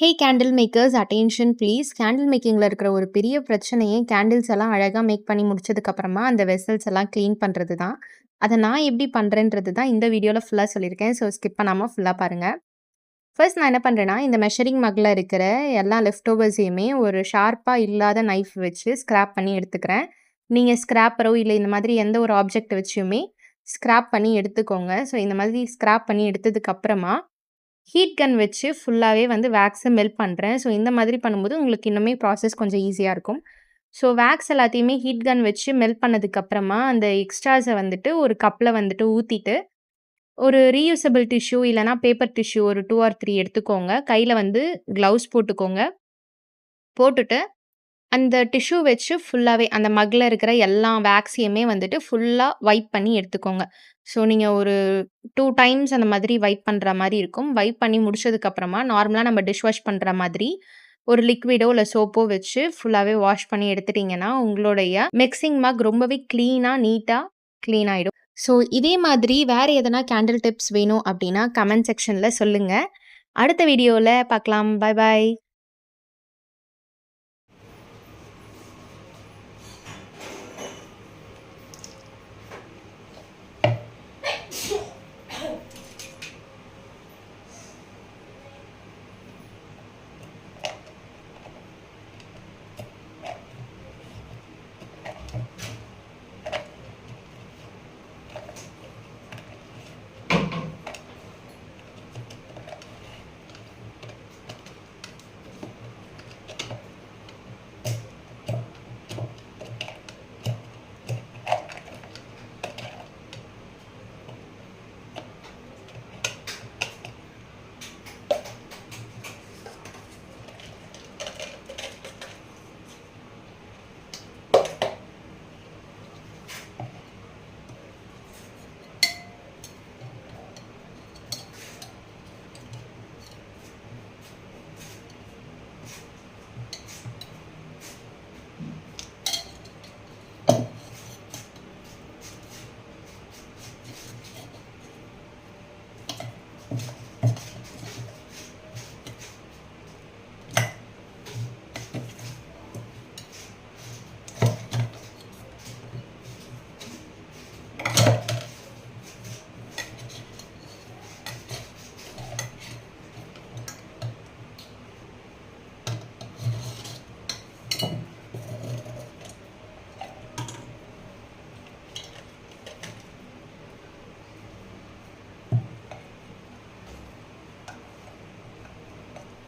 Hey candle makers attention please. Candle மேக்கிங்கில் இருக்கிற ஒரு பெரிய பிரச்சனையே கேண்டில்ஸ் எல்லாம் அழகாக மேக் பண்ணி முடிச்சதுக்கப்புறமா அந்த வெசல்ஸ் எல்லாம் க்ளீன் பண்ணுறது தான். அதை நான் எப்படி பண்ணுறேன்றது தான் இந்த வீடியோவில் ஃபுல்லாக சொல்லியிருக்கேன். ஸோ ஸ்கிப் பண்ணாமல் ஃபுல்லாக பாருங்கள். ஃபர்ஸ்ட் நான் என்ன பண்ணுறேன்னா, இந்த மெஷரிங் மக்கில் இருக்கிற எல்லா லெஃப்ட் ஓவர்ஸையுமே ஒரு ஷார்ப்பாக இல்லாத நைஃப் வச்சு ஸ்க்ராப் பண்ணி எடுத்துக்கிறேன். நீங்கள் ஸ்க்ராப்பரோ இல்லை இந்த மாதிரி எந்த ஒரு ஆப்ஜெக்ட் வச்சுமே ஸ்க்ராப் பண்ணி எடுத்துக்கோங்க. ஸோ இந்த மாதிரி ஸ்க்ராப் பண்ணி எடுத்ததுக்கப்புறமா ஹீட் கன் வச்சு ஃபுல்லாகவே வந்து வேக்ஸை மெல்ட் பண்ணுறேன். ஸோ இந்த மாதிரி பண்ணும்போது உங்களுக்கு இன்னுமே ப்ராசஸ் கொஞ்சம் ஈஸியாக இருக்கும். ஸோ வேக்ஸ் எல்லாத்தையுமே ஹீட் கன் வச்சு மெல்ட் பண்ணதுக்கப்புறமா அந்த எக்ஸ்ட்ராஸை வந்துட்டு ஒரு கப்பில் வந்துட்டு ஊற்றிட்டு ஒரு ரீயூசபிள் டிஷ்யூ இல்லைனா பேப்பர் டிஷ்யூ ஒரு 2 ஆர் 3 எடுத்துக்கோங்க. கையில் வந்து க்ளவுஸ் போட்டுக்கோங்க. போட்டுட்டு அந்த டிஷ்யூ வச்சு ஃபுல்லாகவே அந்த மக்கில் இருக்கிற எல்லா வேக்ஸையுமே வந்துட்டு ஃபுல்லாக வைப் பண்ணி எடுத்துக்கோங்க. ஸோ நீங்கள் ஒரு 2 டைம்ஸ் அந்த மாதிரி வைப் பண்ணுற மாதிரி இருக்கும். வைப் பண்ணி முடிச்சதுக்கப்புறமா நார்மலாக நம்ம டிஷ் வாஷ் பண்ணுற மாதிரி ஒரு லிக்விடோ இல்லை சோப்போ வச்சு ஃபுல்லாகவே வாஷ் பண்ணி எடுத்துட்டிங்கன்னா உங்களுடைய மிக்சிங் மக் ரொம்பவே க்ளீனாக நீட்டாக க்ளீன் ஆகிடும். ஸோ இதே மாதிரி வேறு எதனா கேண்டில் டிப்ஸ் வேணும் அப்படின்னா கமெண்ட் செக்ஷனில் சொல்லுங்கள். அடுத்த வீடியோவில் பார்க்கலாம். Bye bye.